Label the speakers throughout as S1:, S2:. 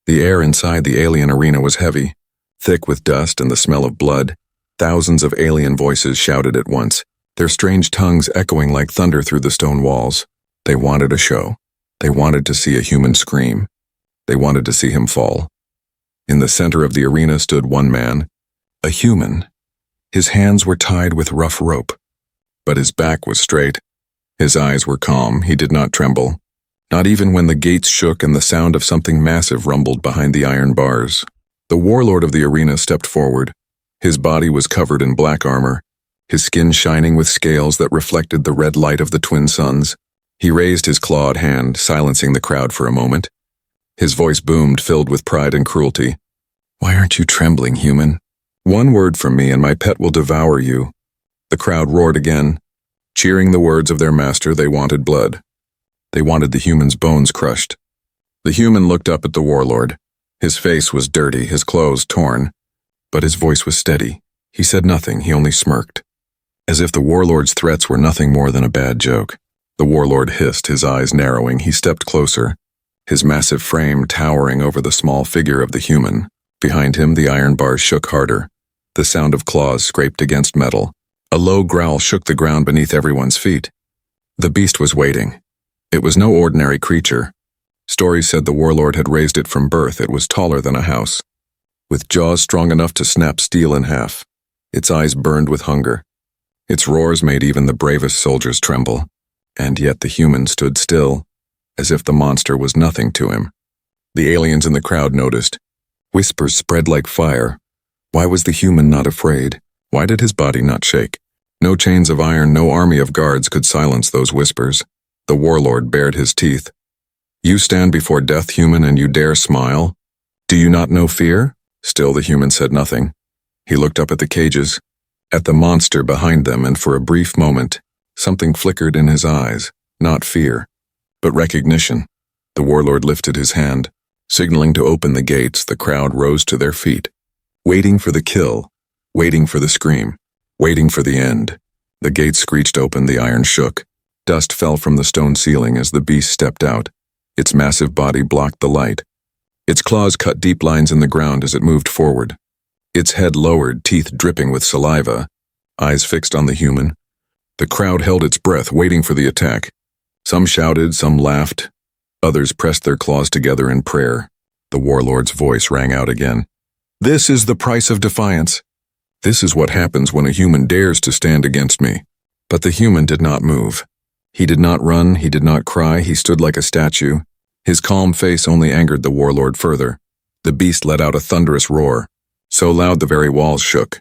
S1: The air inside the alien arena was heavy, thick with dust and the smell of blood. Thousands of alien voices shouted at once, their strange tongues echoing like thunder through the stone walls. They wanted a show. They wanted to see a human scream. They wanted to see him fall. In the center of the arena stood one man, a human. His hands were tied with rough rope, but his back was straight. His eyes were calm. He did not tremble, not even when the gates shook and the sound of something massive rumbled behind the iron bars. The warlord of the arena stepped forward. His body was covered in black armor, his skin shining with scales that reflected the red light of the twin suns. He raised his clawed hand, silencing the crowd for a moment. His voice boomed, filled with pride and cruelty. "Why aren't you trembling, human? One word from me and my pet will devour you." The crowd roared again. Cheering the words of their master, they wanted blood. They wanted the human's bones crushed. The human looked up at the warlord. His face was dirty, his clothes torn, but his voice was steady. He said nothing, he only smirked, as if the warlord's threats were nothing more than a bad joke. The warlord hissed, his eyes narrowing. He stepped closer, his massive frame towering over the small figure of the human. Behind him, the iron bars shook harder. The sound of claws scraped against metal. A low growl shook the ground beneath everyone's feet. The beast was waiting. It was no ordinary creature. Stories said the warlord had raised it from birth. It was taller than a house, with jaws strong enough to snap steel in half. Its eyes burned with hunger. Its roars made even the bravest soldiers tremble. And yet the human stood still, as if the monster was nothing to him. The aliens in the crowd noticed. Whispers spread like fire. Why was the human not afraid? Why did his body not shake? No chains of iron, no army of guards could silence those whispers. The warlord bared his teeth. "You stand before death, human, and you dare smile? Do you not know fear?" Still the human said nothing. He looked up at the cages, at the monster behind them, and for a brief moment, something flickered in his eyes. Not fear, but recognition. The warlord lifted his hand, signaling to open the gates. The crowd rose to their feet, waiting for the kill, waiting for the scream, waiting for the end. The gates screeched open, the iron shook. Dust fell from the stone ceiling as the beast stepped out. Its massive body blocked the light. Its claws cut deep lines in the ground as it moved forward. Its head lowered, teeth dripping with saliva, eyes fixed on the human. The crowd held its breath, waiting for the attack. Some shouted, some laughed. Others pressed their claws together in prayer. The warlord's voice rang out again. "This is the price of defiance. This is what happens when a human dares to stand against me." But the human did not move. He did not run, he did not cry, he stood like a statue. His calm face only angered the warlord further. The beast let out a thunderous roar, so loud the very walls shook.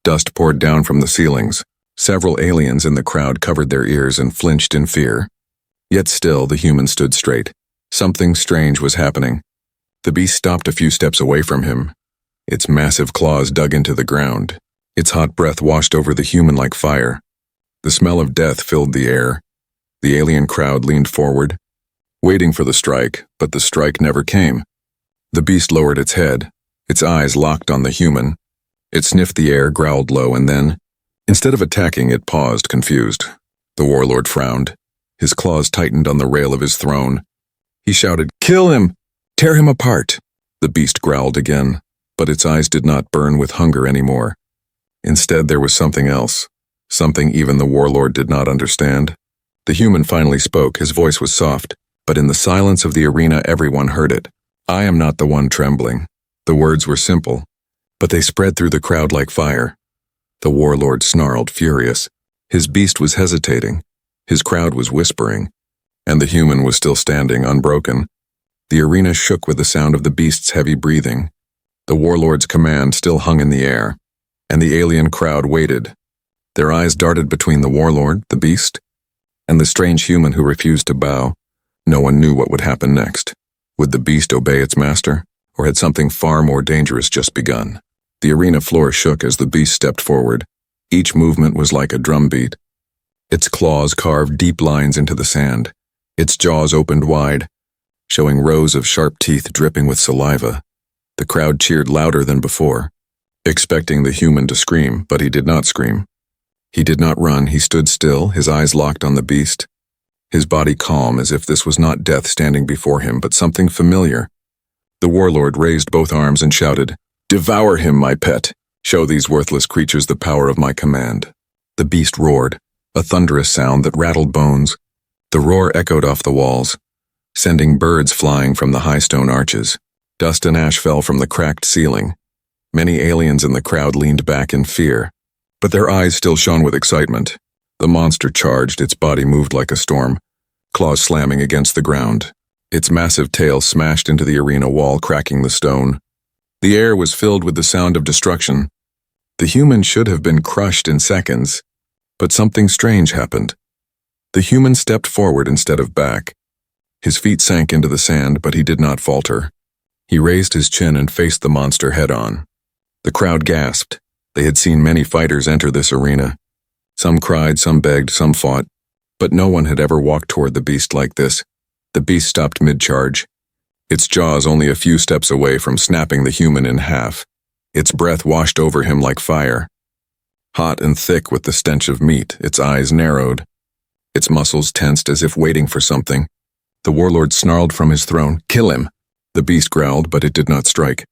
S1: Dust poured down from the ceilings. Several aliens in the crowd covered their ears and flinched in fear. Yet still, the human stood straight. Something strange was happening. The beast stopped a few steps away from him. Its massive claws dug into the ground. Its hot breath washed over the human like fire. The smell of death filled the air. The alien crowd leaned forward, waiting for the strike, but the strike never came. The beast lowered its head, its eyes locked on the human. It sniffed the air, growled low, and then, instead of attacking, it paused, confused. The warlord frowned. His claws tightened on the rail of his throne. He shouted, "Kill him! Tear him apart!" The beast growled again, but its eyes did not burn with hunger anymore. Instead, there was something else, something even the warlord did not understand. The human finally spoke. His voice was soft, but in the silence of the arena, everyone heard it. "I am not the one trembling." The words were simple, but they spread through the crowd like fire. The warlord snarled, furious. His beast was hesitating. His crowd was whispering, and the human was still standing, unbroken. The arena shook with the sound of the beast's heavy breathing. The warlord's command still hung in the air, and the alien crowd waited. Their eyes darted between the warlord, the beast, and the strange human who refused to bow. No one knew what would happen next. Would the beast obey its master, or had something far more dangerous just begun? The arena floor shook as the beast stepped forward. Each movement was like a drumbeat. Its claws carved deep lines into the sand. Its jaws opened wide, showing rows of sharp teeth dripping with saliva. The crowd cheered louder than before, expecting the human to scream, but he did not scream. He did not run. He stood still, his eyes locked on the beast, his body calm, as if this was not death standing before him, but something familiar. The warlord raised both arms and shouted, "Devour him, my pet! Show these worthless creatures the power of my command." The beast roared, a thunderous sound that rattled bones. The roar echoed off the walls, sending birds flying from the high stone arches. Dust and ash fell from the cracked ceiling. Many aliens in the crowd leaned back in fear, but their eyes still shone with excitement. The monster charged, its body moved like a storm, claws slamming against the ground. Its massive tail smashed into the arena wall, cracking the stone. The air was filled with the sound of destruction. The human should have been crushed in seconds, but something strange happened. The human stepped forward instead of back. His feet sank into the sand, but he did not falter. He raised his chin and faced the monster head-on. The crowd gasped. They had seen many fighters enter this arena. Some cried, some begged, some fought, but no one had ever walked toward the beast like this. The beast stopped mid-charge, its jaws only a few steps away from snapping the human in half. Its breath washed over him like fire. Hot and thick with the stench of meat, its eyes narrowed. Its muscles tensed as if waiting for something. The warlord snarled from his throne, "Kill him!" The beast growled, but it did not strike.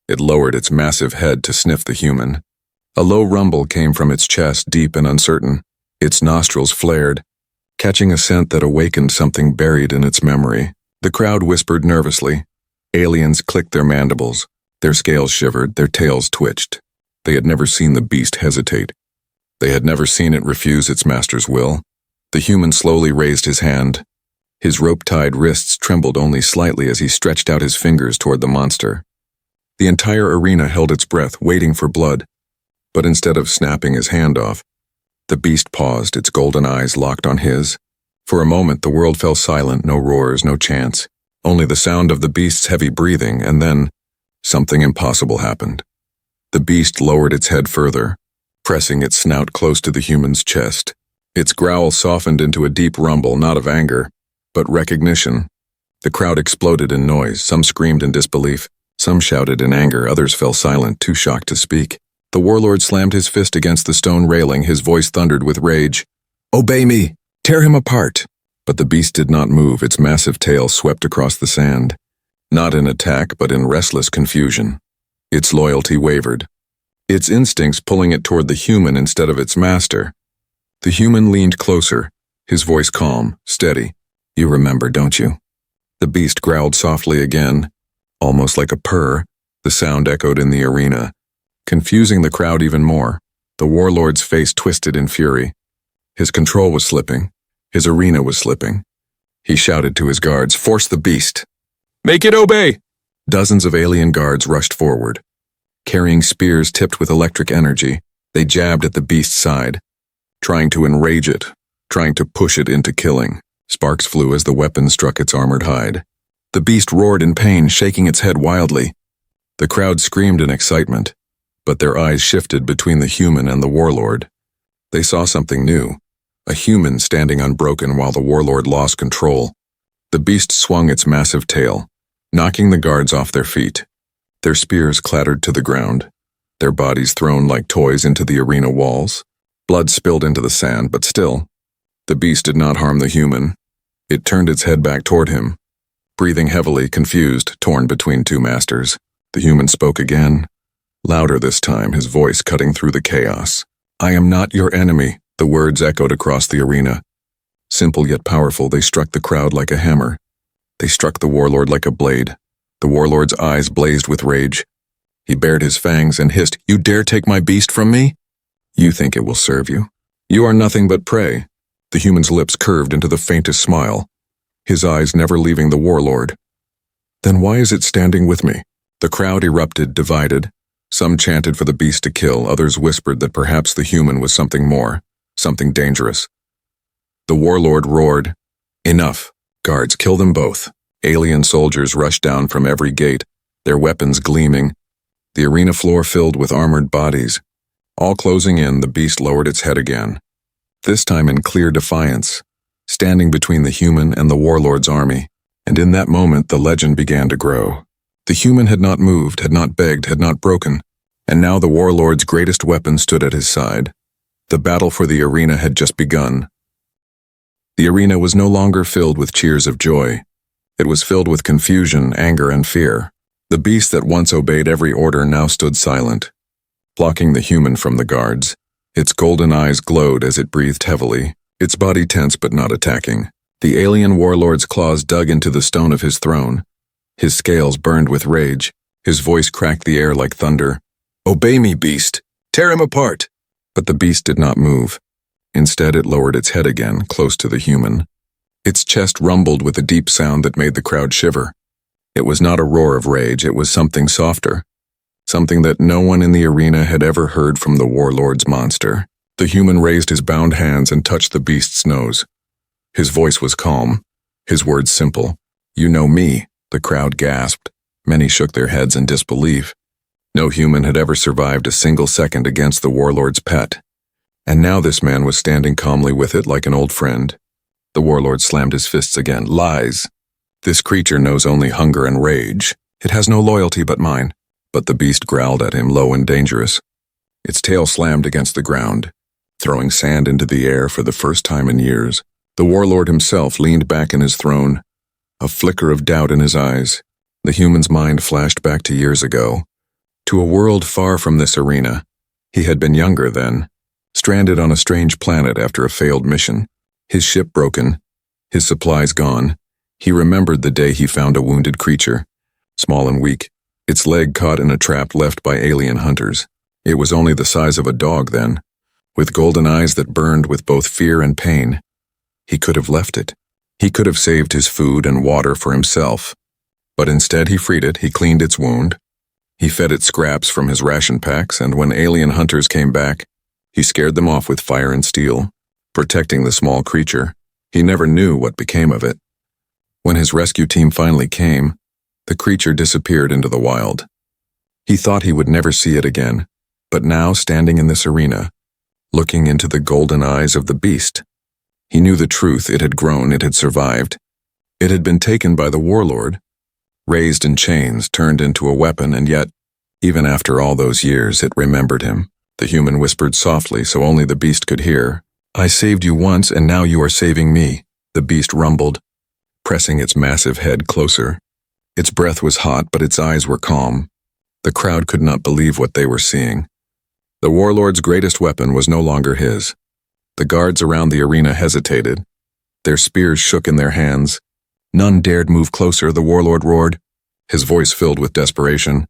S1: It lowered its massive head to sniff the human. A low rumble came from its chest, deep and uncertain. Its nostrils flared, catching a scent that awakened something buried in its memory. The crowd whispered nervously. Aliens clicked their mandibles. Their scales shivered, their tails twitched. They had never seen the beast hesitate. They had never seen it refuse its master's will. The human slowly raised his hand. His rope-tied wrists trembled only slightly as he stretched out his fingers toward the monster. The entire arena held its breath, waiting for blood. But instead of snapping his hand off, the beast paused, its golden eyes locked on his. For a moment, the world fell silent, no roars, no chants, only the sound of the beast's heavy breathing, and then something impossible happened. The beast lowered its head further, pressing its snout close to the human's chest. Its growl softened into a deep rumble, not of anger, but recognition. The crowd exploded in noise. Some screamed in disbelief, some shouted in anger, others fell silent, too shocked to speak. The warlord slammed his fist against the stone railing, his voice thundered with rage. "Obey me! Tear him apart!" But the beast did not move, its massive tail swept across the sand. Not in attack, but in restless confusion. Its loyalty wavered, its instincts pulling it toward the human instead of its master. The human leaned closer, his voice calm, steady. "You remember, don't you?" The beast growled softly again, almost like a purr. The sound echoed in the arena, confusing the crowd even more. The warlord's face twisted in fury. His control was slipping. His arena was slipping. He shouted to his guards, "Force the beast! Make it obey!" Dozens of alien guards rushed forward. Carrying spears tipped with electric energy, they jabbed at the beast's side, trying to enrage it, trying to push it into killing. Sparks flew as the weapon struck its armored hide. The beast roared in pain, shaking its head wildly. The crowd screamed in excitement, but their eyes shifted between the human and the warlord. They saw something new, a human standing unbroken while the warlord lost control. The beast swung its massive tail, knocking the guards off their feet. Their spears clattered to the ground, their bodies thrown like toys into the arena walls. Blood spilled into the sand, but still, the beast did not harm the human. It turned its head back toward him, breathing heavily, confused, torn between two masters. The human spoke again, louder this time, his voice cutting through the chaos. "I am not your enemy," the words echoed across the arena. Simple yet powerful, they struck the crowd like a hammer. They struck the warlord like a blade. The warlord's eyes blazed with rage. He bared his fangs and hissed, "You dare take my beast from me? You think it will serve you? You are nothing but prey." The human's lips curved into the faintest smile, his eyes never leaving the warlord. "Then why is it standing with me?" The crowd erupted, divided. Some chanted for the beast to kill, others whispered that perhaps the human was something more, something dangerous. The warlord roared, "Enough! Guards, kill them both." Alien soldiers rushed down from every gate, their weapons gleaming, the arena floor filled with armored bodies. All closing in, the beast lowered its head again, this time in clear defiance, standing between the human and the warlord's army. And in that moment, the legend began to grow. The human had not moved, had not begged, had not broken, and now the warlord's greatest weapon stood at his side. The battle for the arena had just begun. The arena was no longer filled with cheers of joy. It was filled with confusion, anger, and fear. The beast that once obeyed every order now stood silent, blocking the human from the guards. Its golden eyes glowed as it breathed heavily, its body tense but not attacking. The alien warlord's claws dug into the stone of his throne. His scales burned with rage. His voice cracked the air like thunder. "Obey me, beast! Tear him apart!" But the beast did not move. Instead, it lowered its head again, close to the human. Its chest rumbled with a deep sound that made the crowd shiver. It was not a roar of rage, it was something softer. Something that no one in the arena had ever heard from the warlord's monster. The human raised his bound hands and touched the beast's nose. His voice was calm, his words simple. "You know me," the crowd gasped. Many shook their heads in disbelief. No human had ever survived a single second against the warlord's pet. And now this man was standing calmly with it like an old friend. The warlord slammed his fists again. "Lies! This creature knows only hunger and rage. It has no loyalty but mine." But the beast growled at him, low and dangerous. Its tail slammed against the ground, throwing sand into the air for the first time in years. The warlord himself leaned back in his throne, a flicker of doubt in his eyes. The human's mind flashed back to years ago, to a world far from this arena. He had been younger then, stranded on a strange planet after a failed mission. His ship broken, his supplies gone. He remembered the day he found a wounded creature, small and weak, its leg caught in a trap left by alien hunters. It was only the size of a dog then, with golden eyes that burned with both fear and pain. He could have left it. He could have saved his food and water for himself. But instead he freed it, he cleaned its wound. He fed it scraps from his ration packs, and when alien hunters came back, he scared them off with fire and steel, protecting the small creature. He never knew what became of it. When his rescue team finally came, the creature disappeared into the wild. He thought he would never see it again, but now, standing in this arena, looking into the golden eyes of the beast, he knew the truth. It had grown, it had survived. It had been taken by the warlord, raised in chains, turned into a weapon, and yet, even after all those years, it remembered him. The human whispered softly so only the beast could hear. "I saved you once, and now you are saving me," the beast rumbled, pressing its massive head closer. Its breath was hot, but its eyes were calm. The crowd could not believe what they were seeing. The warlord's greatest weapon was no longer his. The guards around the arena hesitated. Their spears shook in their hands. None dared move closer, the warlord roared, his voice filled with desperation.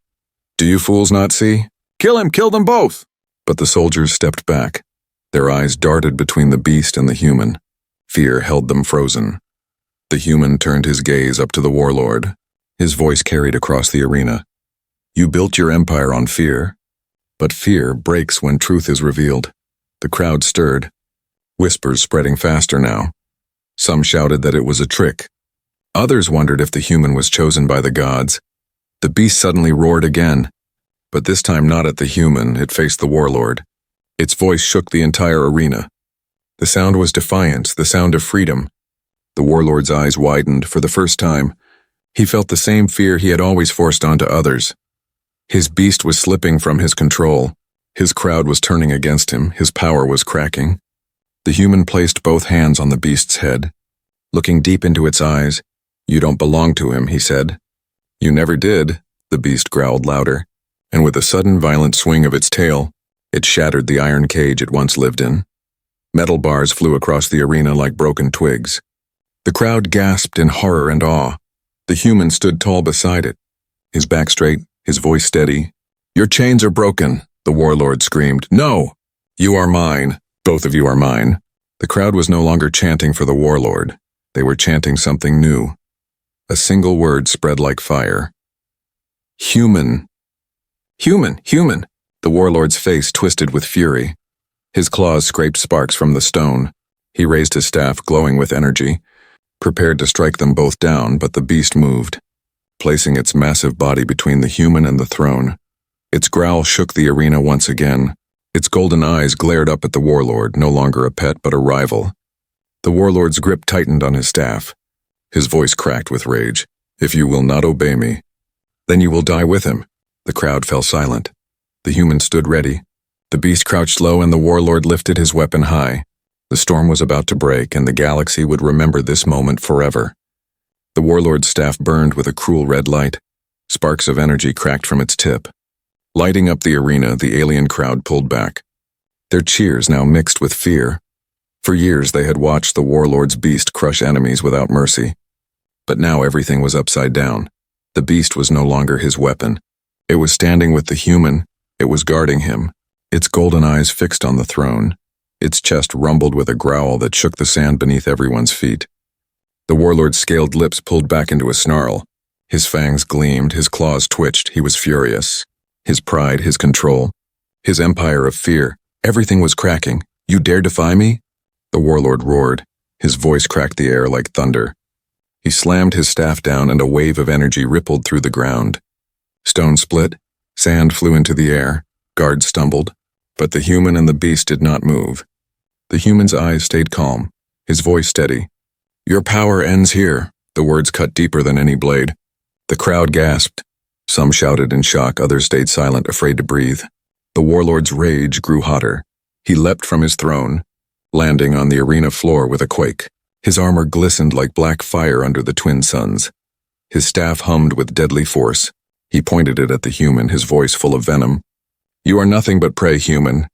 S1: "Do you fools not see? Kill him! Kill them both!" But the soldiers stepped back. Their eyes darted between the beast and the human. Fear held them frozen. The human turned his gaze up to the warlord. His voice carried across the arena. "You built your empire on fear, but fear breaks when truth is revealed." The crowd stirred, whispers spreading faster now. Some shouted that it was a trick. Others wondered if the human was chosen by the gods. The beast suddenly roared again, but this time not at the human, it faced the warlord. Its voice shook the entire arena. The sound was defiance, the sound of freedom. The warlord's eyes widened for the first time. He felt the same fear he had always forced onto others. His beast was slipping from his control. His crowd was turning against him. His power was cracking. The human placed both hands on the beast's head. Looking deep into its eyes, "You don't belong to him," he said. "You never did," the beast growled louder, and with a sudden violent swing of its tail, it shattered the iron cage it once lived in. Metal bars flew across the arena like broken twigs. The crowd gasped in horror and awe. The human stood tall beside it, his back straight, his voice steady. "Your chains are broken," the warlord screamed. "No! You are mine. Both of you are mine." The crowd was no longer chanting for the warlord. They were chanting something new. A single word spread like fire. "Human. Human, human." The warlord's face twisted with fury. His claws scraped sparks from the stone. He raised his staff, glowing with energy, prepared to strike them both down, but the beast moved, placing its massive body between the human and the throne. Its growl shook the arena once again. Its golden eyes glared up at the warlord, no longer a pet but a rival. The warlord's grip tightened on his staff. His voice cracked with rage. "If you will not obey me, then you will die with him." The crowd fell silent. The human stood ready. The beast crouched low and the warlord lifted his weapon high. The storm was about to break, and the galaxy would remember this moment forever. The warlord's staff burned with a cruel red light. Sparks of energy cracked from its tip. Lighting up the arena, the alien crowd pulled back. Their cheers now mixed with fear. For years they had watched the warlord's beast crush enemies without mercy. But now everything was upside down. The beast was no longer his weapon. It was standing with the human. It was guarding him, its golden eyes fixed on the throne. Its chest rumbled with a growl that shook the sand beneath everyone's feet. The warlord's scaled lips pulled back into a snarl. His fangs gleamed, his claws twitched, he was furious. His pride, his control, his empire of fear, everything was cracking. You dare defy me? The warlord roared. His voice cracked the air like thunder. He slammed his staff down and a wave of energy rippled through the ground. Stone split, sand flew into the air, guards stumbled, but the human and the beast did not move. The human's eyes stayed calm, his voice steady. Your power ends here, the words cut deeper than any blade. The crowd gasped. Some shouted in shock, others stayed silent, afraid to breathe. The warlord's rage grew hotter. He leapt from his throne, landing on the arena floor with a quake. His armor glistened like black fire under the twin suns. His staff hummed with deadly force. He pointed it at the human, his voice full of venom. You are nothing but prey, human.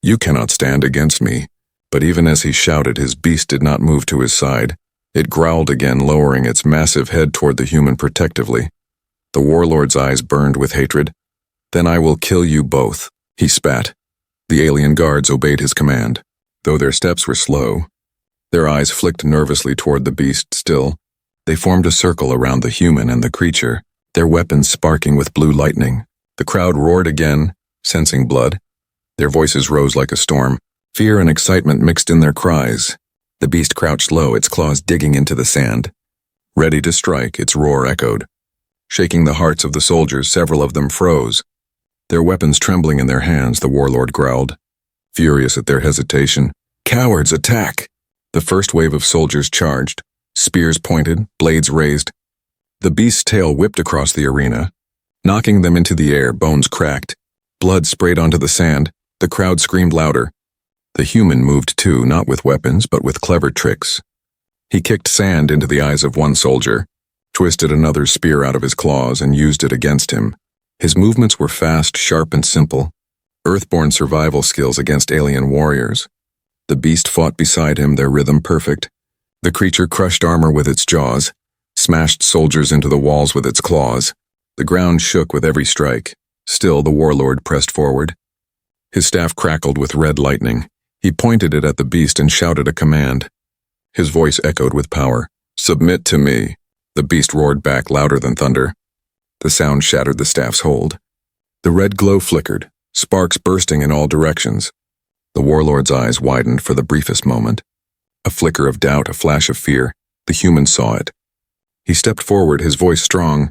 S1: You cannot stand against me. But even as he shouted, his beast did not move to his side. It growled again, lowering its massive head toward the human protectively. The warlord's eyes burned with hatred. Then I will kill you both, he spat. The alien guards obeyed his command, though their steps were slow. Their eyes flicked nervously toward the beast still. They formed a circle around the human and the creature, their weapons sparking with blue lightning. The crowd roared again, sensing blood. Their voices rose like a storm. Fear and excitement mixed in their cries. The beast crouched low, its claws digging into the sand. Ready to strike, its roar echoed. Shaking the hearts of the soldiers, several of them froze. Their weapons trembling in their hands, the warlord growled. Furious at their hesitation, "Cowards, attack!" The first wave of soldiers charged, spears pointed, blades raised. The beast's tail whipped across the arena, knocking them into the air, bones cracked. Blood sprayed onto the sand. The crowd screamed louder. The human moved too, not with weapons, but with clever tricks. He kicked sand into the eyes of one soldier, twisted another's spear out of his claws, and used it against him. His movements were fast, sharp, and simple. Earthborn survival skills against alien warriors. The beast fought beside him, their rhythm perfect. The creature crushed armor with its jaws, smashed soldiers into the walls with its claws. The ground shook with every strike. Still, the warlord pressed forward. His staff crackled with red lightning. He pointed it at the beast and shouted a command. His voice echoed with power. "Submit to me." The beast roared back louder than thunder. The sound shattered the staff's hold. The red glow flickered, sparks bursting in all directions. The warlord's eyes widened for the briefest moment. A flicker of doubt, a flash of fear. The human saw it. He stepped forward, his voice strong.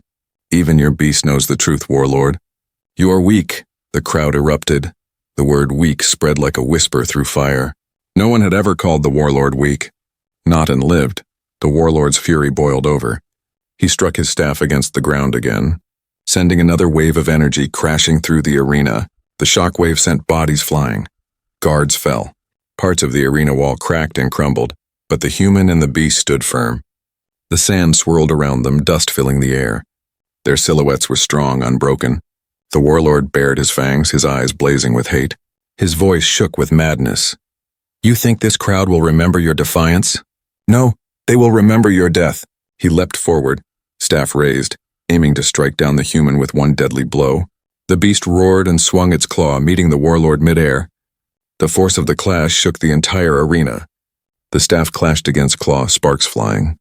S1: "Even your beast knows the truth, warlord. You are weak." The crowd erupted. The word weak spread like a whisper through fire. No one had ever called the warlord weak. Not and lived. The warlord's fury boiled over. He struck his staff against the ground again, sending another wave of energy crashing through the arena. The shockwave sent bodies flying. Guards fell. Parts of the arena wall cracked and crumbled, but the human and the beast stood firm. The sand swirled around them, dust filling the air. Their silhouettes were strong, unbroken. The warlord bared his fangs, his eyes blazing with hate. His voice shook with madness. "You think this crowd will remember your defiance? No, they will remember your death." He leapt forward, staff raised, aiming to strike down the human with one deadly blow. The beast roared and swung its claw, meeting the warlord midair. The force of the clash shook the entire arena. The staff clashed against claw, sparks flying.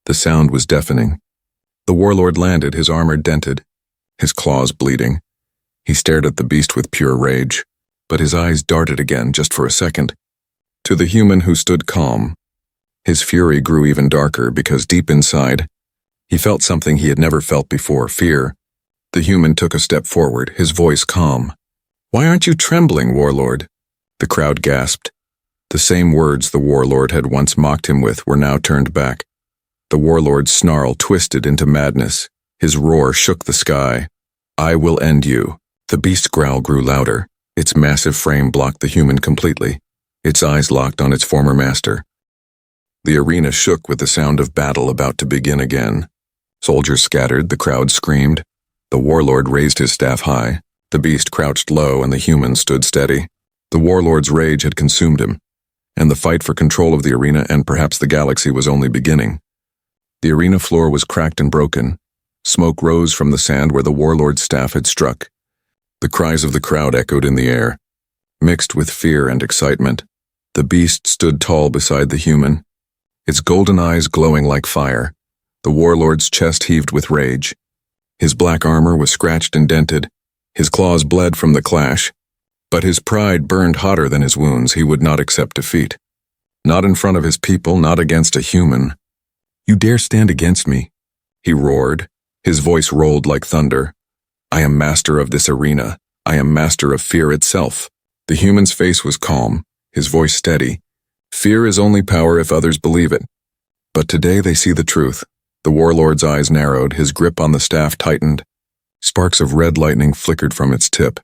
S1: The sound was deafening. The warlord landed, his armor dented, his claws bleeding. He stared at the beast with pure rage, but his eyes darted again just for a second. To the human who stood calm, his fury grew even darker because deep inside, he felt something he had never felt before, fear. The human took a step forward, his voice calm. "Why aren't you trembling, warlord?" The crowd gasped. The same words the warlord had once mocked him with were now turned back. The warlord's snarl twisted into madness. His roar shook the sky. "I will end you." The beast's growl grew louder. Its massive frame blocked the human completely. Its eyes locked on its former master. The arena shook with the sound of battle about to begin again. Soldiers scattered, the crowd screamed. The warlord raised his staff high. The beast crouched low and the human stood steady. The warlord's rage had consumed him, and the fight for control of the arena and perhaps the galaxy was only beginning. The arena floor was cracked and broken. Smoke rose from the sand where the warlord's staff had struck. The cries of the crowd echoed in the air. Mixed with fear and excitement, the beast stood tall beside the human, its golden eyes glowing like fire. The warlord's chest heaved with rage. His black armor was scratched and dented. His claws bled from the clash. But his pride burned hotter than his wounds. He would not accept defeat. Not in front of his people, not against a human. "You dare stand against me?" he roared. His voice rolled like thunder. "I am master of this arena. I am master of fear itself." The human's face was calm, his voice steady. Fear is only power if others believe it. But today they see the truth. The warlord's eyes narrowed, his grip on the staff tightened. Sparks of red lightning flickered from its tip.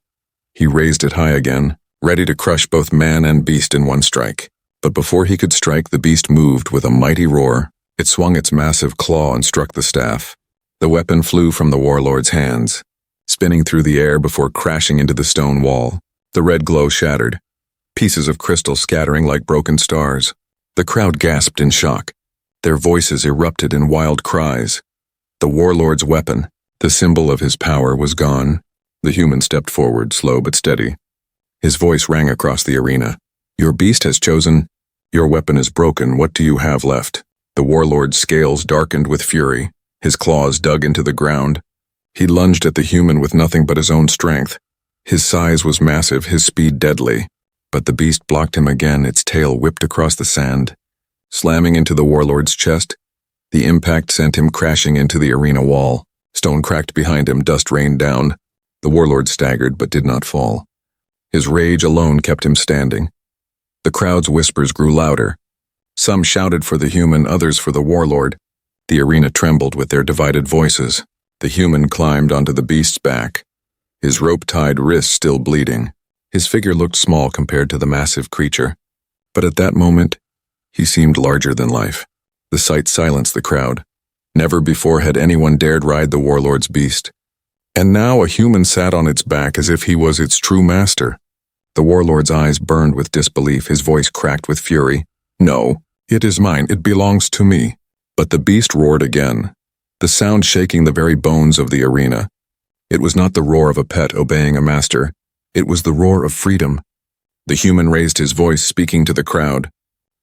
S1: He raised it high again, ready to crush both man and beast in one strike. But before he could strike, the beast moved with a mighty roar. It swung its massive claw and struck the staff. The weapon flew from the warlord's hands, spinning through the air before crashing into the stone wall. The red glow shattered, pieces of crystal scattering like broken stars. The crowd gasped in shock. Their voices erupted in wild cries. The warlord's weapon, the symbol of his power, was gone. The human stepped forward, slow but steady. His voice rang across the arena. "Your beast has chosen. Your weapon is broken. What do you have left?" The warlord's scales darkened with fury. His claws dug into the ground. He lunged at the human with nothing but his own strength. His size was massive, his speed deadly. But the beast blocked him again, its tail whipped across the sand. Slamming into the warlord's chest, the impact sent him crashing into the arena wall. Stone cracked behind him, dust rained down. The warlord staggered but did not fall. His rage alone kept him standing. The crowd's whispers grew louder. Some shouted for the human, others for the warlord. The arena trembled with their divided voices. The human climbed onto the beast's back, his rope-tied wrists still bleeding. His figure looked small compared to the massive creature. But at that moment, he seemed larger than life. The sight silenced the crowd. Never before had anyone dared ride the warlord's beast. And now a human sat on its back as if he was its true master. The warlord's eyes burned with disbelief, his voice cracked with fury. "No, it is mine, it belongs to me." But the beast roared again, the sound shaking the very bones of the arena. It was not the roar of a pet obeying a master. It was the roar of freedom. The human raised his voice, speaking to the crowd.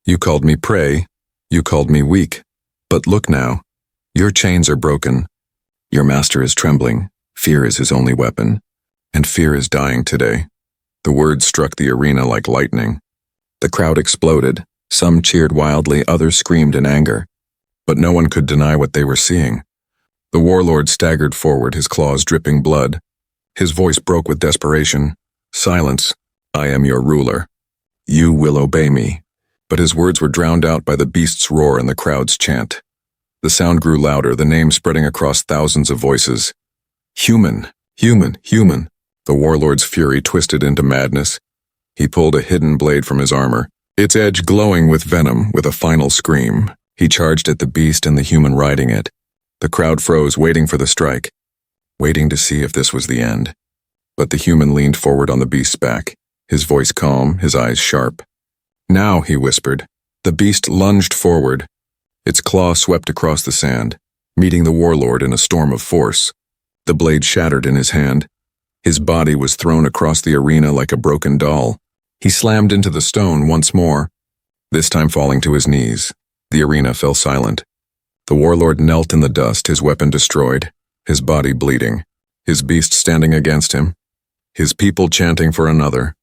S1: "You called me prey. You called me weak. But look now. Your chains are broken. Your master is trembling. Fear is his only weapon. And fear is dying today." The words struck the arena like lightning. The crowd exploded. Some cheered wildly, others screamed in anger. But no one could deny what they were seeing. The warlord staggered forward, his claws dripping blood. His voice broke with desperation. "Silence. I am your ruler. You will obey me." But his words were drowned out by the beast's roar and the crowd's chant. The sound grew louder, the name spreading across thousands of voices. "Human! Human! Human!" The warlord's fury twisted into madness. He pulled a hidden blade from his armor, its edge glowing with venom. With a final scream, he charged at the beast and the human riding it. The crowd froze, waiting for the strike, waiting to see if this was the end. But the human leaned forward on the beast's back, his voice calm, his eyes sharp. "Now," he whispered. The beast lunged forward. Its claw swept across the sand, meeting the warlord in a storm of force. The blade shattered in his hand. His body was thrown across the arena like a broken doll. He slammed into the stone once more, this time falling to his knees. The arena fell silent. The warlord knelt in the dust, his weapon destroyed, his body bleeding, his beast standing against him, his people chanting for another.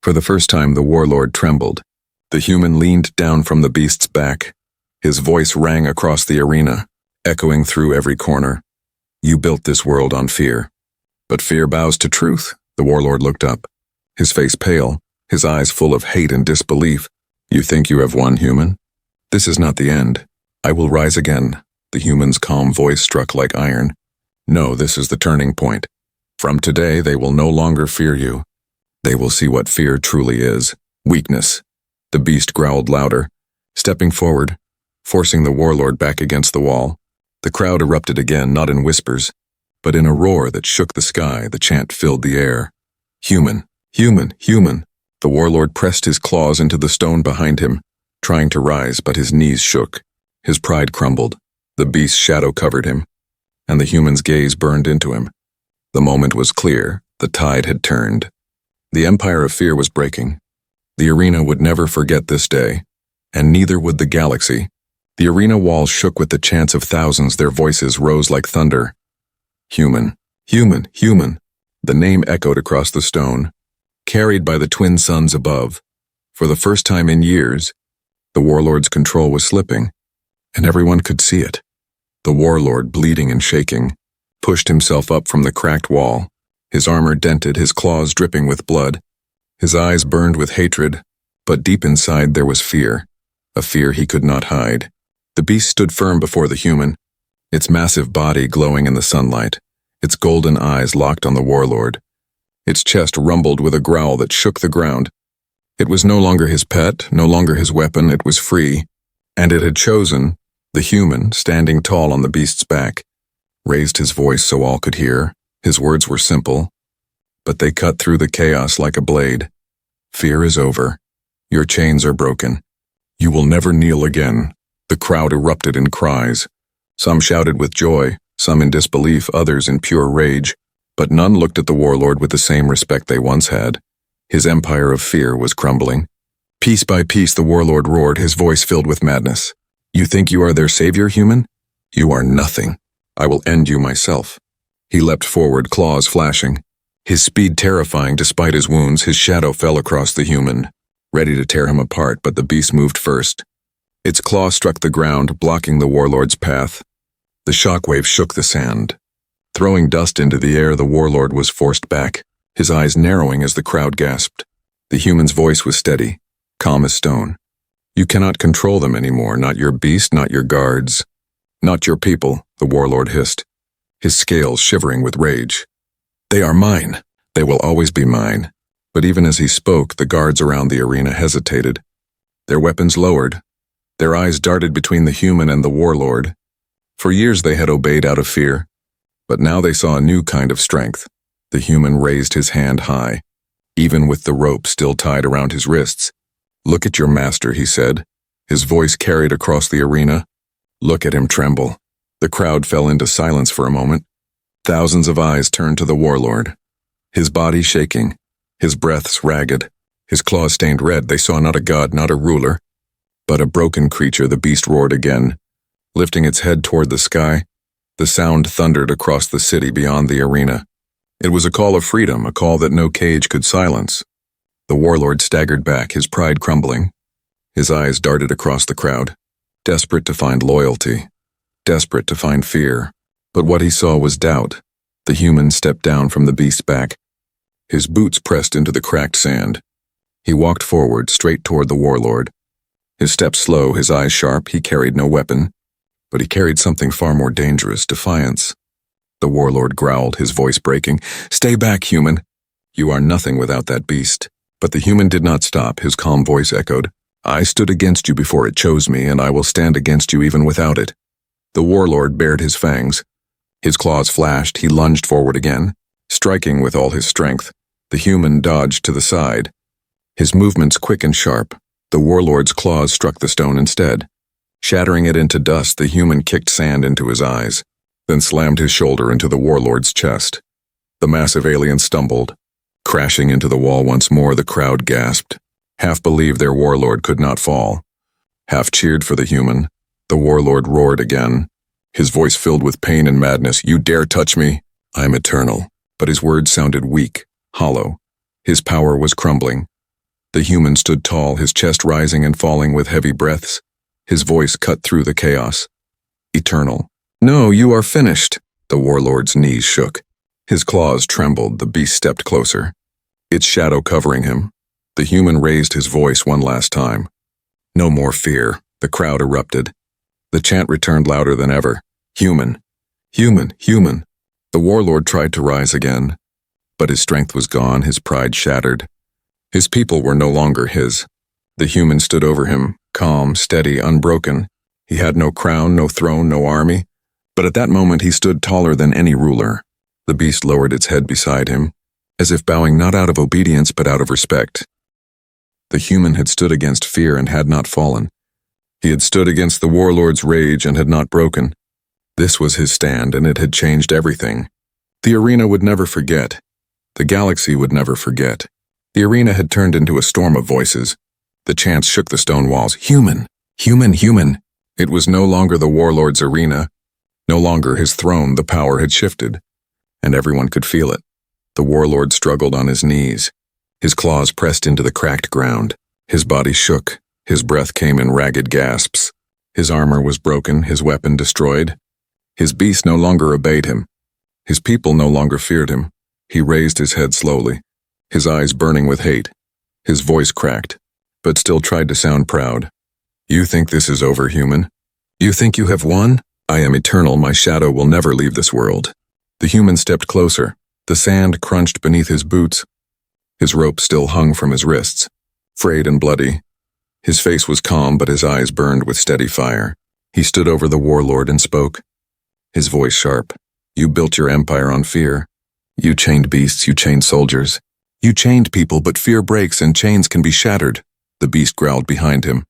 S1: For the first time, the warlord trembled. The human leaned down from the beast's back. His voice rang across the arena, echoing through every corner. "You built this world on fear. But fear bows to truth." The warlord looked up, his face pale, his eyes full of hate and disbelief. "You think you have won, human? This is not the end. I will rise again." The human's calm voice struck like iron. "No, this is the turning point. From today, they will no longer fear you. They will see what fear truly is. Weakness." The beast growled louder, stepping forward, forcing the warlord back against the wall. The crowd erupted again, not in whispers, But in a roar that shook the sky, the chant filled the air. Human, human, human. The warlord pressed his claws into the stone behind him, trying to rise, but his knees shook. His pride crumbled. The beast's shadow covered him, and the human's gaze burned into him. The moment was clear. The tide had turned. The empire of fear was breaking. The arena would never forget this day, and neither would the galaxy. The arena walls shook with the chants of thousands. Their voices rose like thunder. Human, human, human. The name echoed across the stone, carried by the twin suns above. For the first time in years, the warlord's control was slipping, and everyone could see it. The warlord, bleeding and shaking, pushed himself up from the cracked wall, his armor dented, his claws dripping with blood. His eyes burned with hatred, but deep inside there was fear, a fear he could not hide. The beast stood firm before the human, its massive body glowing in the sunlight, its golden eyes locked on the warlord. Its chest rumbled with a growl that shook the ground. It was no longer his pet, no longer his weapon, it was free, and it had chosen. The human, standing tall on the beast's back, raised his voice so all could hear. His words were simple, but they cut through the chaos like a blade. Fear is over. Your chains are broken. You will never kneel again. The crowd erupted in cries. Some shouted with joy, some in disbelief, others in pure rage, but none looked at the warlord with the same respect they once had. His empire of fear was crumbling. Piece by piece the warlord roared, his voice filled with madness. You think you are their savior, human? You are nothing. I will end you myself. He leapt forward, claws flashing. His speed terrifying despite his wounds, his shadow fell across the human, ready to tear him apart, but the beast moved first. Its claw struck the ground, blocking the warlord's path. The shockwave shook the sand. Throwing dust into the air, the warlord was forced back, his eyes narrowing as the crowd gasped. The human's voice was steady, calm as stone. You cannot control them anymore, not your beast, not your guards. Not your people, the warlord hissed, his scales shivering with rage. They are mine. They will always be mine. But even as he spoke, the guards around the arena hesitated. Their weapons lowered. Their eyes darted between the human and the warlord. For years they had obeyed out of fear, but now they saw a new kind of strength. The human raised his hand high, even with the rope still tied around his wrists. Look at your master, he said. His voice carried across the arena. Look at him tremble. The crowd fell into silence for a moment. Thousands of eyes turned to the warlord. His body shaking, his breaths ragged, his claws stained red. They saw not a god, not a ruler, but a broken creature. The beast roared again, lifting its head toward the sky. The sound thundered across the city beyond the arena. It was a call of freedom, a call that no cage could silence. The warlord staggered back, his pride crumbling. His eyes darted across the crowd, desperate to find loyalty, desperate to find fear. But what he saw was doubt. The human stepped down from the beast's back. His boots pressed into the cracked sand. He walked forward, straight toward the warlord. His steps slow, his eyes sharp. He carried no weapon, but he carried something far more dangerous, defiance. The warlord growled, his voice breaking. Stay back, human. You are nothing without that beast. But the human did not stop, his calm voice echoed. I stood against you before it chose me, and I will stand against you even without it. The warlord bared his fangs. His claws flashed, he lunged forward again, striking with all his strength. The human dodged to the side. His movements quick and sharp. The warlord's claws struck the stone instead. Shattering it into dust, the human kicked sand into his eyes, then slammed his shoulder into the warlord's chest. The massive alien stumbled. Crashing into the wall once more, the crowd gasped. Half believed their warlord could not fall. Half cheered for the human. The warlord roared again, his voice filled with pain and madness. You dare touch me? I am eternal. But his words sounded weak, hollow. His power was crumbling. The human stood tall, his chest rising and falling with heavy breaths. His voice cut through the chaos. Eternal. No, you are finished. The warlord's knees shook. His claws trembled. The beast stepped closer, its shadow covering him. The human raised his voice one last time. No more fear. The crowd erupted. The chant returned louder than ever. Human. Human. Human. The warlord tried to rise again, but his strength was gone, his pride shattered. His people were no longer his. The human stood over him, calm, steady, unbroken. He had no crown, no throne, no army, but at that moment he stood taller than any ruler. The beast lowered its head beside him, as if bowing not out of obedience but out of respect. The human had stood against fear and had not fallen. He had stood against the warlord's rage and had not broken. This was his stand, and it had changed everything. The arena would never forget. The galaxy would never forget. The arena had turned into a storm of voices. The chants shook the stone walls. Human! Human! Human! It was no longer the warlord's arena. No longer his throne. The power had shifted, and everyone could feel it. The warlord struggled on his knees. His claws pressed into the cracked ground. His body shook. His breath came in ragged gasps. His armor was broken, his weapon destroyed. His beast no longer obeyed him. His people no longer feared him. He raised his head slowly, his eyes burning with hate. His voice cracked, but still tried to sound proud. You think this is over, human? You think you have won? I am eternal. My shadow will never leave this world. The human stepped closer. The sand crunched beneath his boots. His rope still hung from his wrists, frayed and bloody. His face was calm, but his eyes burned with steady fire. He stood over the warlord and spoke, his voice sharp. You built your empire on fear. You chained beasts, you chained soldiers. You chained people, but fear breaks and chains can be shattered. The beast growled behind him,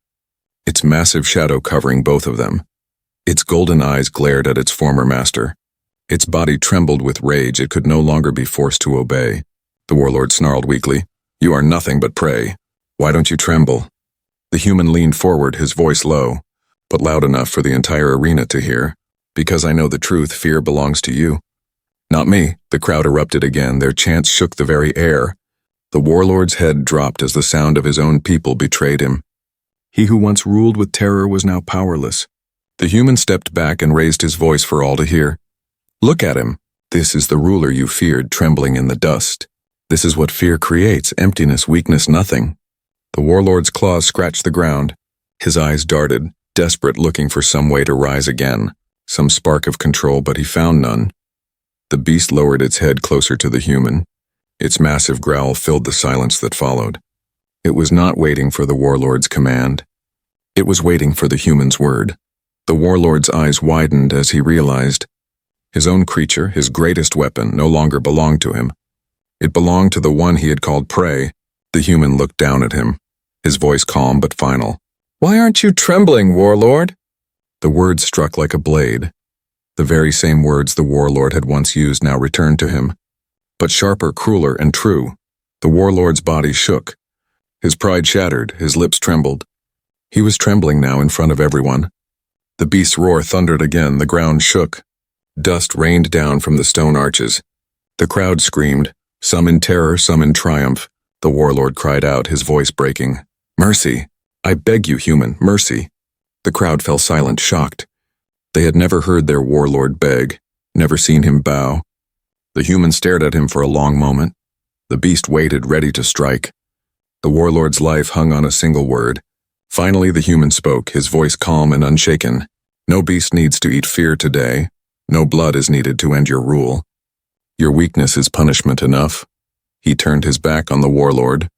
S1: its massive shadow covering both of them. Its golden eyes glared at its former master. Its body trembled with rage. It could no longer be forced to obey. The warlord snarled weakly, You are nothing but prey. Why don't you tremble? The human leaned forward, his voice low, but loud enough for the entire arena to hear. Because I know the truth, fear belongs to you. Not me. The crowd erupted again. Their chants shook the very air. The warlord's head dropped as the sound of his own people betrayed him. He who once ruled with terror was now powerless. The human stepped back and raised his voice for all to hear. Look at him. This is the ruler you feared, trembling in the dust. This is what fear creates, emptiness, weakness, nothing. The warlord's claws scratched the ground. His eyes darted, desperate, looking for some way to rise again, some spark of control, but he found none. The beast lowered its head closer to the human. Its massive growl filled the silence that followed. It was not waiting for the warlord's command. It was waiting for the human's word. The warlord's eyes widened as he realized his own creature, his greatest weapon, no longer belonged to him. It belonged to the one he had called prey. The human looked down at him, his voice calm but final. Why aren't you trembling, warlord? The words struck like a blade. The very same words the warlord had once used now returned to him, but sharper, crueler, and true. The warlord's body shook. His pride shattered, his lips trembled. He was trembling now in front of everyone. The beast's roar thundered again, the ground shook. Dust rained down from the stone arches. The crowd screamed, some in terror, some in triumph. The warlord cried out, his voice breaking. Mercy! I beg you, human, mercy! The crowd fell silent, shocked. They had never heard their warlord beg, never seen him bow. The human stared at him for a long moment. The beast waited, ready to strike. The warlord's life hung on a single word. Finally, the human spoke, his voice calm and unshaken. No beast needs to eat fear today. No blood is needed to end your rule. Your weakness is punishment enough. He turned his back on the warlord.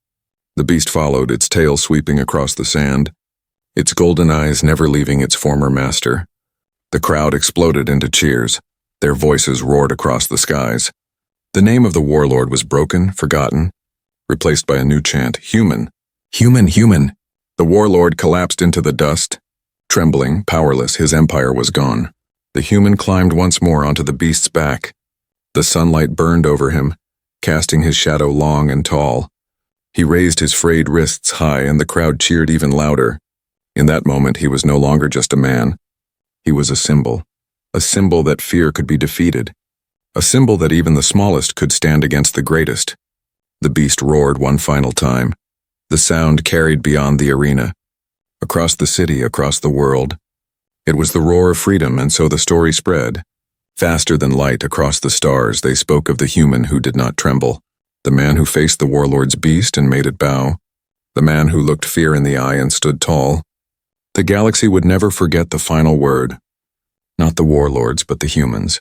S1: The beast followed, its tail sweeping across the sand, its golden eyes never leaving its former master. The crowd exploded into cheers. Their voices roared across the skies. The name of the warlord was broken, forgotten, replaced by a new chant, human. Human, human. The warlord collapsed into the dust. Trembling, powerless, his empire was gone. The human climbed once more onto the beast's back. The sunlight burned over him, casting his shadow long and tall. He raised his frayed wrists high, and the crowd cheered even louder. In that moment, he was no longer just a man. He was a symbol that fear could be defeated, a symbol that even the smallest could stand against the greatest. The beast roared one final time. The sound carried beyond the arena, across the city, across the world. It was the roar of freedom, and so the story spread. Faster than light across the stars, they spoke of the human who did not tremble, the man who faced the warlord's beast and made it bow, the man who looked fear in the eye and stood tall. The galaxy would never forget the final word. Not the warlords, but the humans.